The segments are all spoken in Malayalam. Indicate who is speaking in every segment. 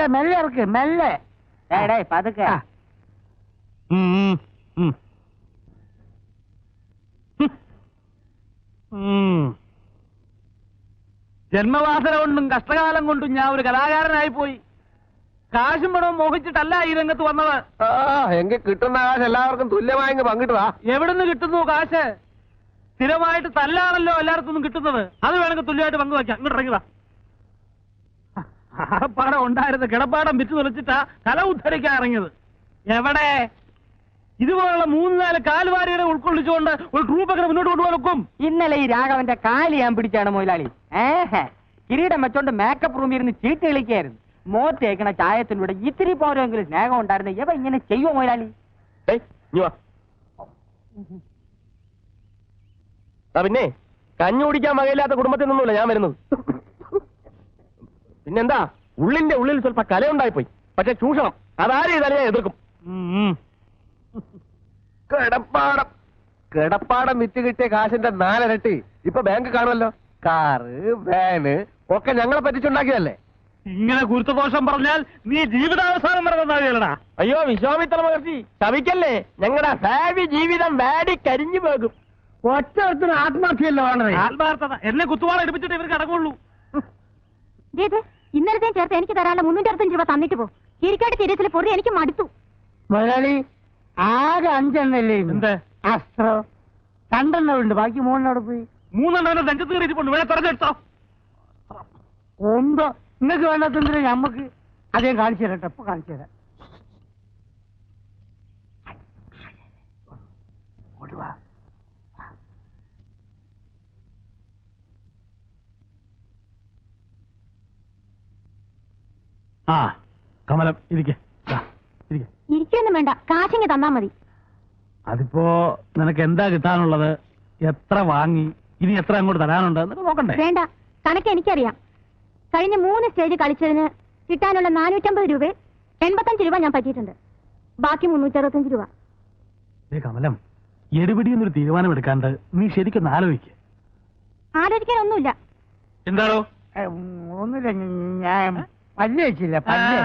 Speaker 1: മെല്ലെ മെല്ലെ ഇറക്ക് മെല്ലെ. പതുക്കെ. ജന്മവാസന കൊണ്ടും കഷ്ടകാലം കൊണ്ടും ഞാൻ ഒരു കലാകാരനായി പോയി. കാശും പണവും മോഹിച്ചിട്ടല്ല ഈ രംഗത്ത് വന്നത്.
Speaker 2: എങ്കിൽ കിട്ടുന്ന കാശ് എല്ലാവർക്കും തുല്യമായി പങ്കിട്ടതാ.
Speaker 1: എവിടുന്ന് കിട്ടുന്നു കാശ്? സ്ഥിരമായിട്ട് തല്ലാണല്ലോ എല്ലായിടത്തും കിട്ടുന്നത്. അത് വേണമെങ്കിൽ തുല്യമായിട്ട് പങ്കുവയ്ക്കാം. ഇങ്ങോട്ട് ഇറങ്ങിവാ. പാടം ഉണ്ടായിരുന്ന കിടപ്പാടം വിറ്റ് തുളച്ചിട്ടാ കല ഉദ്ധരിക്കാൻ ഇറങ്ങിയത്. എവിടെ ഇതുപോലുള്ള 3-4 കാൽവാരികളെ ഉൾക്കൊള്ളിച്ചുകൊണ്ട് ഒരു ട്രൂപ്പൊക്കെ മുന്നോട്ട് കൊണ്ടുപോകും.
Speaker 3: ഇന്നലെ ഈ രാഘവന്റെ കാല് ഞാൻ പിടിച്ചാണ് മുതലാളി. കിരീടം വെച്ചോണ്ട് മേക്കപ്പ് റൂമിൽ ഇരുന്ന് ചീട്ട് കളിക്കായിരുന്നു. മോത്ത് തേക്കണ ചായത്തിലൂടെ ഇത്തിരി പോരെങ്കിലും സ്നേഹം ഉണ്ടായിരുന്നു. ഇവ ഇങ്ങനെ ചെയ്യുമോ മുതലാളി?
Speaker 2: പിന്നെ കഞ്ഞി കുടിക്കാൻ വകയില്ലാത്ത കുടുംബത്തിൽ നിന്നുമില്ല ഞാൻ വരുന്നത്. പിന്നെന്താ, ഉള്ളിന്റെ ഉള്ളിൽ സ്വല്പ കലയുണ്ടായിപ്പോയി. പക്ഷെ ചൂഷണം അതാരും ഇതാലും ഞാൻ എതിർക്കും. കിടപ്പാടം വിറ്റ് കിട്ടിയ കാശിന്റെ 4 ഇരട്ടി ഇപ്പൊ ബാങ്ക് കാണുമല്ലോ. കാറ്, വാന് ഒക്കെ ഞങ്ങളെ പറ്റിച്ചുണ്ടാക്കിയതല്ലേ.
Speaker 1: ഇങ്ങനെ ഗുരുത്വദോഷം പറഞ്ഞാൽ നീ ജീവിതാവസാനം വരണ.
Speaker 2: അയ്യോ വിശ്വാമിത്ര മഹർഷി, ശവിക്കല്ലേ. ഞങ്ങളുടെ ഭാവി ജീവിതം വാടി കരിഞ്ഞു പോകും.
Speaker 1: ഒറ്റത്തിന് ആത്മഹത്യയല്ലോ വേണ്ടത്. ആത്മാർത്ഥത. എന്നെ കുത്തുവാള എടുപ്പിച്ചിട്ട് ഇവർക്ക് അടങ്ങുള്ളൂ.
Speaker 4: ഇന്നലത്തെ ചേർത്ത് എനിക്ക് തരാനുള്ള 365 രൂപ തന്നിട്ട് പോ. കീരിക്കാട് തിരച്ചിലെ പൊറി എനിക്ക് മടുത്തു.
Speaker 1: മുതലാളി ആകെ 5 എണ്ണല്ലേ? എന്ത് അസ്ത്രം? 2 എണ്ണം ഉണ്ട്, ബാക്കി 3 എണ്ണം പോയി. 3 എണ്ണം നെഞ്ചത്ത് കയറിയിട്ടുണ്ട്. വേണേ തെരഞ്ഞെടുത്തോ. ഒന്തോ നിങ്ങൾക്ക് വേണ്ടാത്തതിന് ഞമ്മക്ക് അദ്ദേഹം കാണിച്ചു തരട്ടെ. ഇപ്പൊ കാണിച്ചു തരാം. ആ കമലം
Speaker 4: ഇരിക്കൊന്നും വേണ്ട, കാശിങ്ങ് തന്നാ മതി.
Speaker 1: അതിപ്പോ നിനക്ക് എന്താ കിട്ടാനുള്ളത്? എത്ര വാങ്ങി? ഇനി എത്ര അങ്ങോട്ട് തരാനുണ്ട് എന്നൊക്കെ നോക്കണ്ടേ?
Speaker 4: വേണ്ട, കണക്ക് എനിക്കറിയാം. കഴിഞ്ഞ 3 സ്റ്റേജ് കളിച്ചതിന് കിട്ടാനുള്ള 450 രൂപ 85 രൂപ ഞാൻ പറ്റിയിട്ടുണ്ട്. ബാക്കി 365 രൂപ.
Speaker 1: കമലം, എടുപിടിയൊന്നൊരു തീരുമാനം എടുക്കാണ്ട് നീ ശരിക്കൊന്ന് ആലോചിക്കുക.
Speaker 4: ആലോചിക്കാനൊന്നുമില്ല.
Speaker 1: എന്താണോ?
Speaker 3: ഒന്നുമില്ല, ഞാൻ പല്ല് വെച്ചില്ല. പല്ല്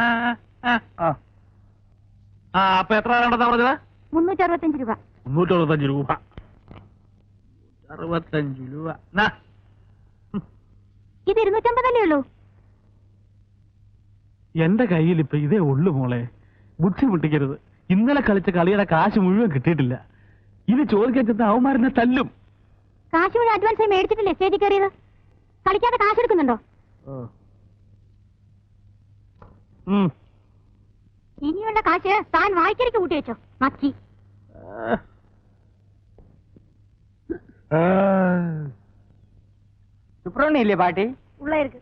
Speaker 1: അപ്പൊ എത്ര വേണ്ടെന്നാ പറഞ്ഞത്?
Speaker 4: 365 രൂപ.
Speaker 1: 365 രൂപ. 65 രൂപ.
Speaker 4: ഇത് 250 അല്ലേ ഉള്ളൂ?
Speaker 1: എന്റെ കയ്യിൽ ഇപ്പൊ ഇതേ ഉള്ളു മോളെ. ബുദ്ധിമുട്ടിക്കരുത്. ഇന്നലെ കളിച്ച കളിയുടെ കാശ് മുഴുവൻ കിട്ടിയിട്ടില്ല. ഇത് ചോദിക്കാൻ ചെന്ന അവന്മാരെന്നെ തല്ലും.
Speaker 4: കാശ് മുഴുവൻ അഡ്വാൻസ് മേടിച്ചിട്ടില്ലേ സ്റ്റേജിൽ കയറിയത്? കളിക്കാതെ കാശ് എടുക്കുന്നുണ്ടോ? ഇനിയുള്ള കാശ് താൻ വായിക്കരിക്ക് കൂട്ടി വെച്ചോ. മക്കി
Speaker 3: സുബ്രഹ്മണ്യല്ലേ പാട്ടി?
Speaker 4: உள்ள இருக்கு.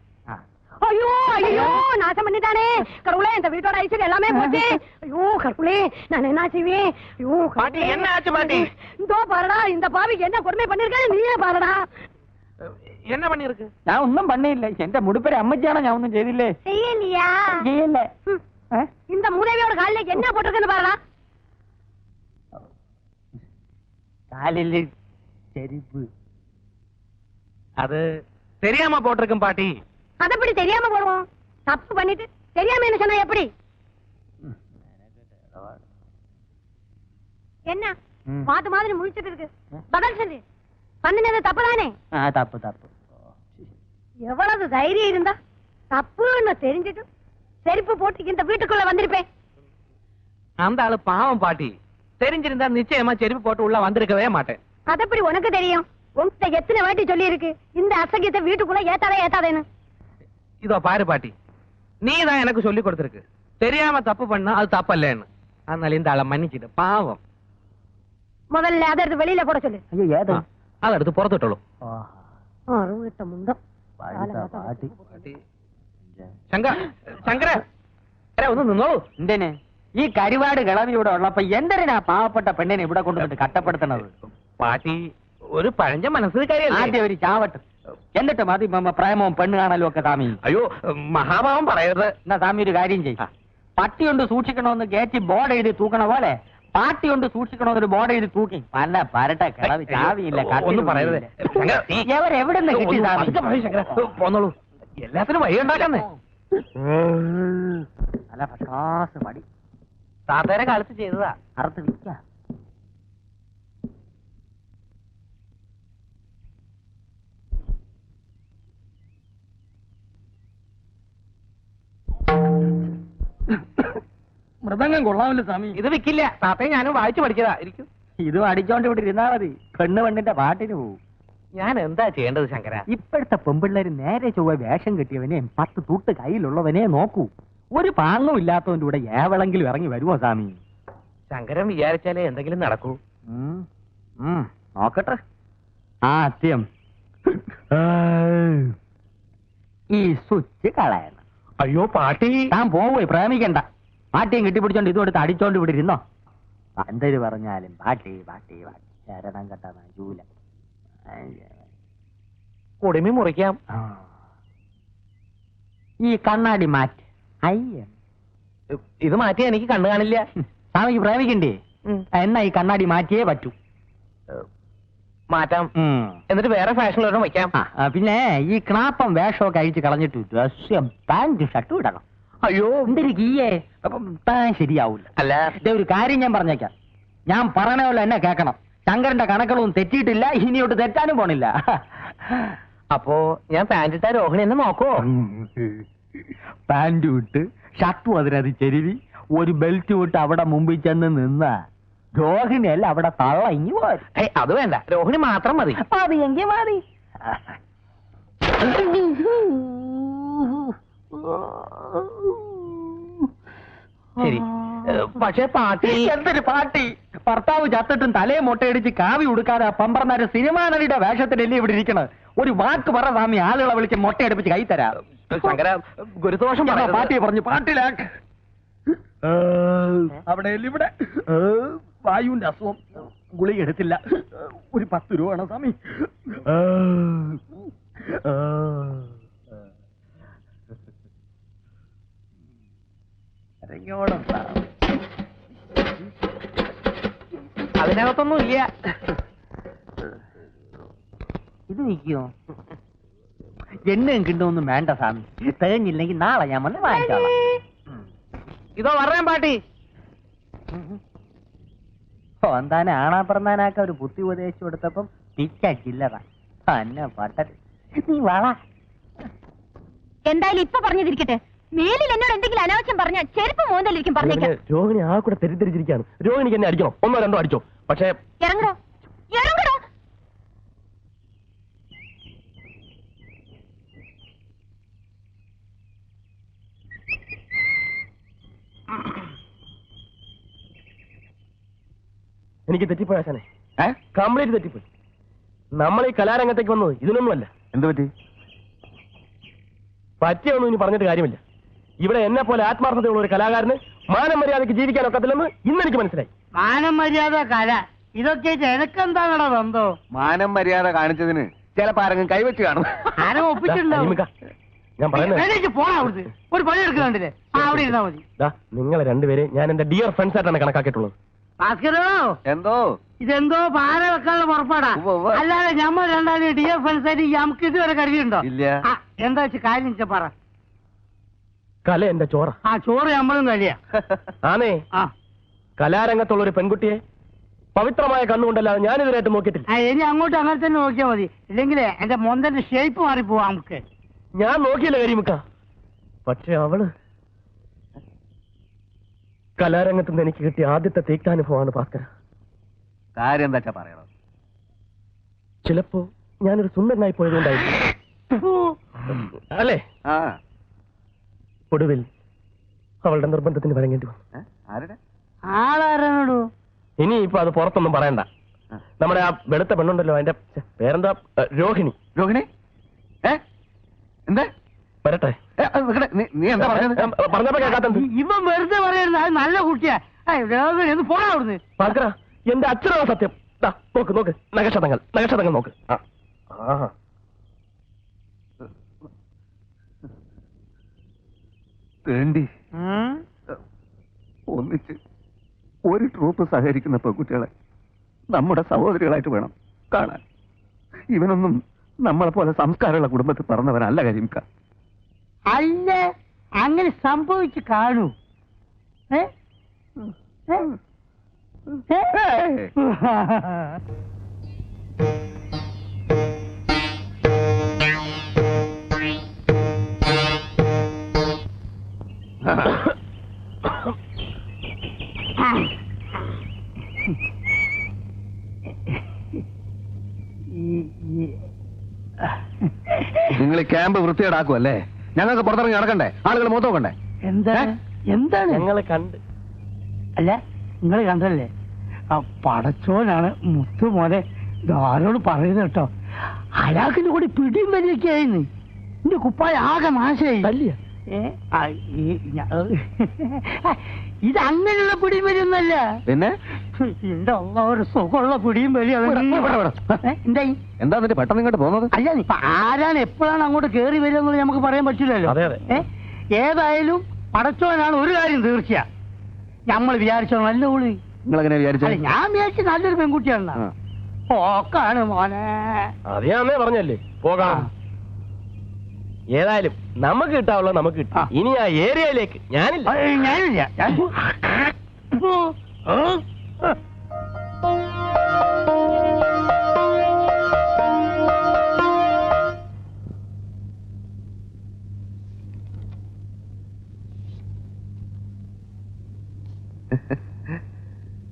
Speaker 4: ஐயோ ஐயோ, நாசம் பண்ணிட்டானே கடவுளே. இந்த வீட்டோட ஐஸ்வர்யம் எல்லாமே போச்சு. ஐயோ கடவுளே, நான் என்ன செய்வேன்? ஐயோ
Speaker 2: பாட்டி, என்ன ஆச்சு பாட்டி?
Speaker 4: இதோ பாருடா, இந்த பாவிக்கு என்ன கொடுமை பண்ணிருக்கானே நீயே பாருடா.
Speaker 2: என்ன பண்ணிருக்கு?
Speaker 3: ഞാൻ ഒന്നും പണിയില്ല. എന്റെ മുടിപ്പേര് അമ്മച്ചിയാണോ? ഞാൻ ഒന്നും ചെയ്തില്ലേ.
Speaker 4: செய்யலையா?
Speaker 3: ചെയ്യല്ലേ.
Speaker 4: இந்த மூதேவியோட காலில என்ன போட்டிருக்குன்னு பாருடா.
Speaker 3: കാലില് ചെരുപ്പ്.
Speaker 2: அது தெரியாம போட்டிருக்கும் பாட்டி.
Speaker 4: அது எப்படி தெரியாம போடுவோம்? தப்பு பண்ணிட்டு தெரியாம என்ன சொன்னா எப்படி? என்ன மாட்டு மாதிரி முழிச்சிட்டு இருக்கு? பதில் சொல்லு. பண்ணினது தப்பு தானே?
Speaker 3: தப்பு தப்பு.
Speaker 4: எவ்வளவு தைரியம் இருந்தா தப்புன்னு தெரிஞ்சிட்டு செருப்பு போட்டு இந்த வீட்டுக்குள்ள வந்திருப்பேன்.
Speaker 2: அந்த ஆளு பாவம் பாட்டி. தெரிஞ்சிருந்தா நிச்சயமா செருப்பு போட்டு உள்ள வந்திருக்கவே மாட்டேன்.
Speaker 4: அது எப்படி உனக்கு தெரியும்? உங்ககிட்ட எத்தனை வாட்டி சொல்லி இருக்கு இந்த அசகியத்தை வீட்டுக்குள்ள ஏத்தாதேன்னு?
Speaker 2: இதோ பாரு பாட்டி, நீ தான் எனக்கு சொல்லி கொடுத்திருக்கு தெரியாம தப்பு பண்ணா அது தப்பல்லேன்னு. அதனால இந்த ஆளை மன்னிச்சிட்டு பாவம்.
Speaker 4: முதல்ல அதை எடுத்து வெளியில போட சொல்லு.
Speaker 3: ஐயோ ஏதோ
Speaker 2: அதை எடுத்து புறத்துட்டோம்.
Speaker 4: அறுவிட்ட முந்தம்
Speaker 3: പാട്ടി.
Speaker 2: ശങ്കര ഒന്ന് നിന്നോളൂ.
Speaker 3: എന്തിന് ഈ കരിവാട് കിളവി ഇവിടെ ഉള്ളപ്പോ എന്തിനാ പാവപ്പെട്ട പെണ്ണിനെ ഇവിടെ കൊണ്ടുവന്നിട്ട് കട്ടപ്പെടുത്തണത്?
Speaker 2: പാട്ടി ഒരു പഴഞ്ച മനസ്സിൽ കാര്യമല്ലേ.
Speaker 3: ആദ്യം ഒരു ചാവട്ട്, എന്നിട്ട് മതി പ്രേമവും പെണ്ണ് കാണലും ഒക്കെ. താമി
Speaker 2: അയ്യോ മഹാഭാവം പറയരുത്.
Speaker 3: എന്നാ താമി ഒരു കാര്യം ചെയ്യും. പട്ടി കൊണ്ട് സൂക്ഷിക്കണമെന്ന് കയറ്റി ബോർഡ് എഴുതി തൂക്കണ പോലെ പാട്ടി കൊണ്ട് സൂക്ഷിക്കണമെന്നൊരു ബോർഡ് എഴുതി തൂക്കി പല പരട്ട കിളവി ചാവിയില്ല.
Speaker 2: ഒന്നും പറയരുത്.
Speaker 3: എവരെവിടുന്ന് കിട്ടി താമി?
Speaker 2: പോന്നോളൂ, എല്ലാത്തിനും വഴി ഉണ്ടാക്കുന്നേ.
Speaker 3: നല്ല ഫസ്റ്റ് ക്ലാസ് പടി.
Speaker 2: താത്തേരെ കാലത്ത് ചെയ്തതാ.
Speaker 3: അറുത്ത് വിൽക്കാം.
Speaker 1: മൃദംഗം കൊള്ളാമല്ലോ സ്വാമി.
Speaker 2: ഇത് വിക്കില്ല. താത്തയെ ഞാനും വായിച്ചു പഠിച്ചതാ. ഇരിക്കും.
Speaker 3: ഇതും അടിച്ചോണ്ട് ഇവിടെ ഇരുന്നാ മതി. പെണ്ണിന്റെ പാട്ടിന് പോവും.
Speaker 2: ഞാൻ എന്താ ചെയ്യേണ്ടത് ശങ്കര?
Speaker 3: ഇപ്പോഴത്തെ പെമ്പിള്ളേര് നേരെ ചൊവ്വ വേഷം കെട്ടിയവനെ 10 തൂട്ട് കയ്യിലുള്ളവനെ നോക്കൂ. ഒരു പാങ്ങും ഇല്ലാത്തവന്റെ കൂടെ ഏവളെങ്കിലും ഇറങ്ങി വരുമോ സ്വാമി?
Speaker 2: ശങ്കരൻ വിചാരിച്ചാലേ എന്തെങ്കിലും നടക്കൂ.
Speaker 3: നോക്കട്ടെ. ആദ്യം ഈ സ്വിച്ച് കളയണം.
Speaker 2: അയ്യോ പാട്ടി.
Speaker 3: താൻ പോവേ, പ്രേമിക്കണ്ട. പാട്ടിയും കെട്ടിപ്പിടിച്ചോണ്ട് ഇതും എടുത്ത് അടിച്ചോണ്ട് ഇവിടെ ഇരുന്നോ. എന്തൊരു പറഞ്ഞാലും പാട്ടി പാട്ടി പാട്ടി ശരണം കെട്ടാ ജൂല.
Speaker 2: കുടുമി മുറിക്കാം.
Speaker 3: ഈ കണ്ണാടി മാറ്റ്. അയ്യ,
Speaker 2: ഇത് മാറ്റിയാ എനിക്ക് കണ്ണു കാണില്ല.
Speaker 3: സ്വാമിക്ക് പ്രേമിക്കണ്ടേ? എന്നാ ഈ കണ്ണാടി മാറ്റിയേ പറ്റൂ.
Speaker 2: മാറ്റാം. എന്നിട്ട് വേറെ ഫാഷനിലൊരെണ്ണം വയ്ക്കാം.
Speaker 3: പിന്നെ ഈ ക്ലാപ്പം വേഷമൊക്കെ അഴിച്ച് കളഞ്ഞിട്ട് ഡ്രസ്സും പാന്റും ഷർട്ടും ഇടണം.
Speaker 2: അയ്യോ
Speaker 3: എന്തൊരു കീയേ, അപ്പം താൻ ശരിയാവൂല.
Speaker 2: അല്ല,
Speaker 3: ഒരു കാര്യം ഞാൻ പറഞ്ഞേക്കാം. ഞാൻ പറഞ്ഞ പോലെ എന്നെ കേൾക്കണം. ശങ്കരന്റെ കണക്കുകളൊന്നും തെറ്റിയിട്ടില്ല, ഇനിയോട്ട് തെറ്റാനും പോണില്ല.
Speaker 2: അപ്പോ ഞാൻ പാന്റ് ഇട്ടാ രോഹിണി എന്നെ നോക്കോ?
Speaker 3: പാന്റ് വിട്ട് ഷർട്ടും അതിനത് ചെരുവി ഒരു ബെൽറ്റ് വിട്ട് അവിടെ മുമ്പിൽ ചെന്ന് നിന്ന രോഹിണിയല്ല അവിടെ തള്ള ഇങ്ങി പോയി.
Speaker 2: അത് വേണ്ട, രോഹിണി മാത്രം മതി.
Speaker 3: മതിയെങ്കിൽ മതി.
Speaker 2: ശരി, പക്ഷേ പാട്ടി.
Speaker 3: എന്തൊരു പാട്ടി? ഭർത്താവ് ചത്തിട്ടും തലയെ മുട്ടയടിച്ച് കാവി ഉടുക്കാതെ പമ്പർന്നാര് സിനിമാ നടിയുടെ വേഷത്തിലല്ലേ ഇവിടെ ഇരിക്കണത്. ഒരു വാക്ക് പറ സ്വാമി, ആളുകളെ വിളിച്ച് മുട്ടയടിപ്പിച്ച് കൈ തരാം.
Speaker 2: ശങ്കര, ഗുരുദോഷം
Speaker 3: പാട്ടിയെ പറഞ്ഞു. പാട്ടിലാക്ക്.
Speaker 1: അവിടെ ഇവിടെ വായുവിന്റെ അസുഖം, ഗുളിക എടുത്തില്ല. ഒരു 10 രൂപ വേണം സ്വാമി.
Speaker 2: അതിനകത്തൊന്നും ഇല്ല.
Speaker 3: ഇത് നിൽക്കുമോ? എണ്ണയും കിണ്ടൊന്നും വേണ്ട സ്വാമി. തികഞ്ഞില്ലെങ്കിൽ നാളെ ഞാൻ വന്ന് വാങ്ങിച്ചോളാം.
Speaker 2: ഇതോ പറയാൻ പാട്ടി.
Speaker 3: എന്താനെ ആണാപ്രധാനാക്ക ഒരു ബുദ്ധി ഉപദേശിച്ചു കൊടുത്തപ്പം പിച്ചില്ലതാ തന്നെ പട്ടത്. നീ വള.
Speaker 4: എന്തായാലും ഇപ്പൊ പറഞ്ഞതിരിക്കട്ടെ. മേലിൽ എന്നോട് എന്തെങ്കിലും അനാവശ്യം പറഞ്ഞാൽ ചെരുപ്പ് മോന്തലിരിക്കും. പറഞ്ഞേക്കാം.
Speaker 1: രോഹിണി ആ കൂടെ തെറ്റിദ്ധരിച്ചിരിക്കുകയാണ്. രോഹിണിക്ക് എന്നെ അടിക്കണം, 1 2 അടിച്ചോ. പക്ഷേ
Speaker 4: ഇറങ്ങടോ, ഇറങ്ങടോ.
Speaker 1: എനിക്ക് തെറ്റിപ്പോയാശാനെ, കംപ്ലീറ്റ് തെറ്റിപ്പോയി. നമ്മൾ ഈ കലാരംഗത്തേക്ക് വന്നത് ഇതിനൊന്നുമല്ല.
Speaker 5: എന്ത് പറ്റി?
Speaker 1: പറ്റിയൊന്നും ഇനി പറഞ്ഞിട്ട് കാര്യമില്ല. ഇവിടെ എന്നെ പോലെ ആത്മാർത്ഥതയുള്ള ഒരു കലാകാരന് മാനം മര്യാദയ്ക്ക് ജീവിക്കാനൊക്കത്തില്ലെന്ന് ഇന്നെനിക്ക് മനസ്സിലായി.
Speaker 3: മാനം മര്യാദ കല ഇതൊക്കെ എനക്കെന്താണോ ബന്ധോ?
Speaker 5: മാനം മര്യാദ കാണിച്ചതിന് ചിലപ്പോ ആരെങ്കിലും കൈവച്ച് കാണും.
Speaker 3: ആരും ഒപ്പിച്ചിട്ടുണ്ടാവും.
Speaker 1: ഞാൻ പറയുന്നത്
Speaker 3: പോണ അവിടുന്ന് ഒരു പണി എടുക്കുന്നുണ്ടല്ലേ, അവിടെ ഇരുന്നാ മതി.
Speaker 1: നിങ്ങളെ രണ്ടുപേരെ ഞാൻ എന്റെ ഡിയർ ഫ്രണ്ട്സ് ആയിട്ടാണ് കണക്കാക്കിയിട്ടുള്ളത്.
Speaker 3: ഭാസ്കരോ,
Speaker 5: എന്തോ
Speaker 3: ഇതെന്തോ പാര വെക്കാനുള്ള പുറപ്പാടാ. അല്ലാതെ ഞമ്മ രണ്ടാളും ഡിയർ ഫ്രണ്ട്സ് ആയിട്ട് നമുക്ക് ഇതുവരെ കരുതിയുണ്ടോ?
Speaker 5: ഇല്ല.
Speaker 3: എന്താ വെച്ചാൽ കാര്യം വെച്ചാ പറ.
Speaker 1: കല എന്റെ ചോറ.
Speaker 3: ആ ചോറ് നമ്മളും കഴിയാ.
Speaker 1: ആണേ, കലാരംഗത്തുള്ള ഒരു പെൺകുട്ടിയെ പവിത്രമായ കണ്ണുകൊണ്ടല്ലാതെ ഞാനിതുവരെയായിട്ട് നോക്കിയിട്ടില്ല.
Speaker 3: ഇനി അങ്ങോട്ട് അങ്ങനെ തന്നെ നോക്കിയാൽ മതി. ഇല്ലെങ്കിലേ എന്റെ മൊന്തന്റെ ഷേപ്പ് മാറിപ്പോവാ നമുക്ക്.
Speaker 1: ഞാൻ നോക്കിയില്ല കരിമുക്ക. പക്ഷെ അവള് കലാരംഗത്ത് നിന്ന് എനിക്ക് കിട്ടിയ ആദ്യത്തെ തീക്താനുഭവമാണ് ഭാസ്കര.
Speaker 5: കാര്യം എന്താ പറയണം?
Speaker 1: ചിലപ്പോ ഞാനൊരു സുന്ദരനായി പോയതുകൊണ്ടായിരിക്കും, അല്ലേ? ഒടുവിൽ അവളുടെ നിർബന്ധത്തിന് വഴങ്ങേണ്ടി വന്നു.
Speaker 5: ആരുടെ?
Speaker 3: ആളാരാണോ?
Speaker 1: ഇനി ഇപ്പൊ അത് പുറത്തൊന്നും പറയണ്ട. നമ്മുടെ ആ വെളുത്ത പെണ്ണുണ്ടല്ലോ, അതിന്റെ പേരെന്താ? രോഹിണി.
Speaker 5: രോഹിണി? എന്താ?
Speaker 1: വരട്ടെ.
Speaker 5: നീ എന്താ പറഞ്ഞത്?
Speaker 1: പറഞ്ഞപ്പോ കേൾക്കാത്തത്.
Speaker 3: ഇവൻ വെറുതെ പറയരുത്, അത് നല്ല കുട്ടിയാ. രോഹിണി ഒന്ന് പോടാ അവിടുന്ന്.
Speaker 1: ഭാസ്കര, എന്റെ അച്ഛനാണ് സത്യം. നോക്ക് നോക്ക്, നഗക്ഷതങ്ങൾ നോക്ക്.
Speaker 5: വേണ്ടി ഒന്നിച്ച് ഒരു ട്രൂപ്പ് സഹകരിക്കുന്ന പെൺകുട്ടികളെ നമ്മുടെ സഹോദരികളായിട്ട് വേണം കാണാൻ. ഇവനൊന്നും നമ്മളെ പോലെ സംസ്കാരമുള്ള കുടുംബത്തിൽ പറഞ്ഞവനല്ല കരിമിക്ക.
Speaker 3: അല്ല, അങ്ങനെ സംഭവിച്ചു കാണൂ.
Speaker 5: നിങ്ങൾ ക്യാമ്പ് വൃത്തിയേടാക്കുമല്ലേ? ഞങ്ങൾക്ക് പുറത്തിറങ്ങി നടക്കണ്ടേ? ആളുകൾ മൊത്തം നോക്കണ്ടേ?
Speaker 3: എന്താണ്
Speaker 1: ഞങ്ങളെ കണ്ട്
Speaker 3: അല്ല നിങ്ങൾ കണ്ടല്ലേ പടച്ചോനാണ് മുത്തു മോനെ ആരോട് പറയുന്നത് കേട്ടോ. അയാൾക്കിന്റെ കൂടി പിടിയും വലിയൊക്കെ ആയിരുന്നു. എന്റെ കുപ്പായ ആകെ നാശമായി. ഇത് അങ്ങനെയുള്ള പിടിയും വലിയൊന്നല്ല.
Speaker 5: പിന്നെ
Speaker 3: എന്റെ ഒരു സുഖമുള്ള പിടിയും വലിയ എന്തായി?
Speaker 5: എന്താ എന്നിട്ട് പെട്ടെന്ന് ഇങ്ങോട്ട് പോകുന്നത്?
Speaker 3: അല്ല ഇപ്പൊ ആരാണ് എപ്പോഴാണ് അങ്ങോട്ട് കേറി വരിക എന്നുള്ളത് നമുക്ക് പറയാൻ പറ്റില്ലല്ലോ. ഏതായാലും പടച്ചോനാണ് ഒരു കാര്യം തീർച്ചയാ. നമ്മൾ വിചാരിച്ചോ നല്ല ഉള്ളി.
Speaker 5: നിങ്ങളെങ്ങനെ വിചാരിച്ചു?
Speaker 3: ഞാൻ വിചാരിച്ച നല്ലൊരു പെൺകുട്ടിയാണ്. ഓക്കാണ് മോനെ.
Speaker 1: അറിയാമേ പറഞ്ഞല്ലേ പോകാം. ഏതായാലും നമുക്ക് കിട്ടാവുള്ള നമുക്ക് കിട്ടും. ഇനി ആ ഏരിയയിലേക്ക് ഞാനില്ല.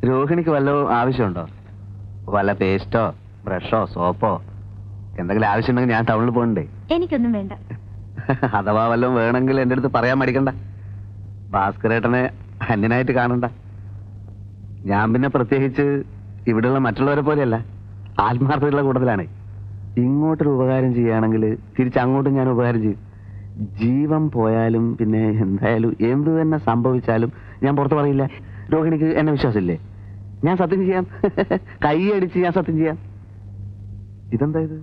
Speaker 5: രോഹിണിക്ക് വല്ല ആവശ്യമുണ്ടോ? വല്ല പേസ്റ്റോ ബ്രഷോ സോപ്പോ എന്തെങ്കിലും ആവശ്യമുണ്ടെങ്കിൽ ഞാൻ ടൗണിൽ പോകണ്ടേ?
Speaker 4: എനിക്കൊന്നും വേണ്ട.
Speaker 5: അഥവാ വല്ലതും വേണമെങ്കിൽ എന്റെ അടുത്ത് പറയാൻ മടിക്കണ്ട. ഭാസ്കരേട്ടനെ അന്യനായിട്ട് കാണണ്ട. ഞാൻ പിന്നെ പ്രത്യേകിച്ച് ഇവിടെയുള്ള മറ്റുള്ളവരെ പോലെയല്ല, ആത്മാർത്ഥതയുള്ള കൂട്ടത്തിലാണ്. ഇങ്ങോട്ടൊരു ഉപകാരം ചെയ്യുകയാണെങ്കിൽ തിരിച്ചങ്ങോട്ടും ഞാൻ ഉപകാരം ചെയ്യും. ജീവൻ പോയാലും പിന്നെ എന്തായാലും എന്ത് തന്നെ സംഭവിച്ചാലും ഞാൻ പുറത്ത് പറയില്ല. രോഹിണിക്ക് എന്നെ വിശ്വാസമില്ലേ? ഞാൻ സത്യം ചെയ്യാം. കൈ അടിച്ച് ഞാൻ സത്യം ചെയ്യാം. ഇതെന്താ ഇത്?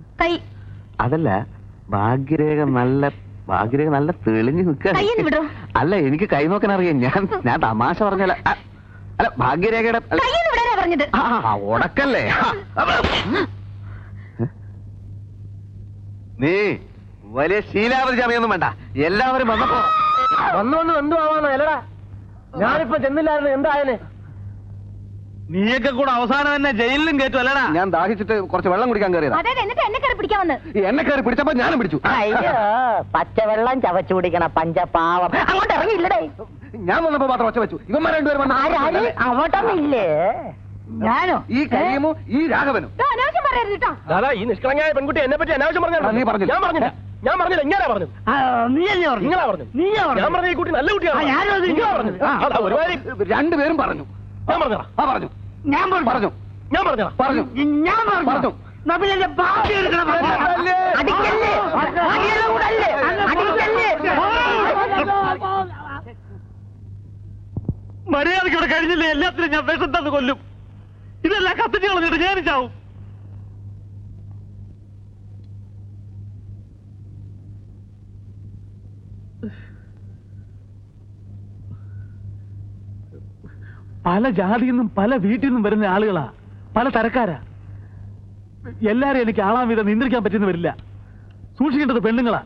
Speaker 5: അതല്ല, ഭാഗ്യരേഖ നല്ല തെളിഞ്ഞു നിൽക്കുക. അല്ല, എനിക്ക് കൈ നോക്കാൻ അറിയാം. ഞാൻ തമാശ പറഞ്ഞല്ല. അല്ല, ഭാഗ്യരേഖയുടെ ഉടക്കല്ലേ. നീ വലിയ ശീലാവധി ചമയൊന്നും വേണ്ട. എല്ലാവരും വന്നപ്പോ
Speaker 1: വന്നു എന്തു ആവാന്നോ? അല്ലടാ, ഞാനിപ്പോ ചെന്നില്ലായിരുന്നു. എന്തായാലും നീയൊക്കെ കൂടെ അവസാനം തന്നെ ജയിലിലും കേട്ടു അല്ലടാ.
Speaker 5: ഞാൻ ദാഹിച്ചിട്ട് കുറച്ച് വെള്ളം കുടിക്കാൻ കയറിയതാ. എന്നെ കയറി പിടിച്ചപ്പോ ഞാനും പിടിച്ചു.
Speaker 3: പച്ചവെള്ളം ചവച്ചു കുടിക്കണ പഞ്ചപാവം അങ്ങോട്ട് ഇറങ്ങിയില്ലടേ.
Speaker 5: ഞാൻ വന്നപ്പോ മാത്രം ഒച്ച വെച്ചു. ഇവന്മാർ രണ്ടുപേരും
Speaker 3: അങ്ങോട്ടൊന്നില്ലേ? ഞാനോ?
Speaker 5: ഈ കരീമു ഈ രാഘവനും.
Speaker 1: ദാദാ, ഈ നിഷ്കളങ്കയായ പെൺകുട്ടി എന്നെ പറ്റി അനാവശ്യം പറഞ്ഞു.
Speaker 5: നീ പറഞ്ഞില്ല.
Speaker 1: ഞാൻ പറഞ്ഞില്ല. ഇങ്ങനെ പറഞ്ഞു. നിങ്ങളാ പറഞ്ഞു. ഞാൻ പറഞ്ഞ ഈ കുട്ടി നല്ല കുട്ടിയാണ്. ഒരുപാട്
Speaker 5: രണ്ടുപേരും പറഞ്ഞു.
Speaker 1: ഞാൻ പറഞ്ഞതാ.
Speaker 5: പറഞ്ഞു.
Speaker 3: ഞാൻ പറഞ്ഞു.
Speaker 1: ഞാൻ പറഞ്ഞതാ.
Speaker 5: പറഞ്ഞു.
Speaker 3: ഞാൻ പറഞ്ഞു.
Speaker 1: മര്യാദയ്ക്ക് ഇവിടെ കഴിഞ്ഞില്ലേ? എല്ലാത്തിനും ഞാൻ വിഷം തന്ന് കൊല്ലും. ഇതെല്ലാം കത്തിച്ച് കളഞ്ഞിട്ട് ഞാൻ ചാവും. പല ജാതിയിൽ നിന്നും പല വീട്ടിൽ നിന്നും വരുന്ന ആളുകളാ, പല തരക്കാരാ. എല്ലാരും എനിക്ക് ആളാം വിധം നിയന്ത്രിക്കാൻ പറ്റുന്ന വരില്ല. സൂക്ഷിക്കേണ്ടത് പെണ്ണുങ്ങളാ.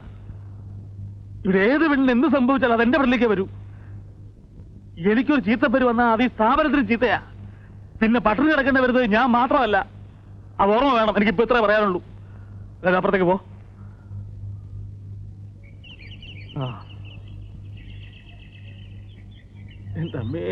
Speaker 1: ഇവിടെ ഏത് പെണ്ണിന് എന്ത് സംഭവിച്ചാൽ അത് എന്റെ പെണ്ണിലേക്ക് വരൂ. എനിക്കൊരു ചീത്തപ്പേര് വന്നാൽ അത് ഈ സ്ഥാപനത്തിന് ചീത്തയാ. പിന്നെ പട്ടിണി കിടക്കേണ്ടി വരുന്നത് ഞാൻ മാത്രമല്ല. അത് ഓർമ്മ വേണം. എനിക്കിപ്പോ ഇത്രേ പറയാനുള്ളൂ. അപ്പുറത്തേക്ക് പോ. എന്തമ്മേ.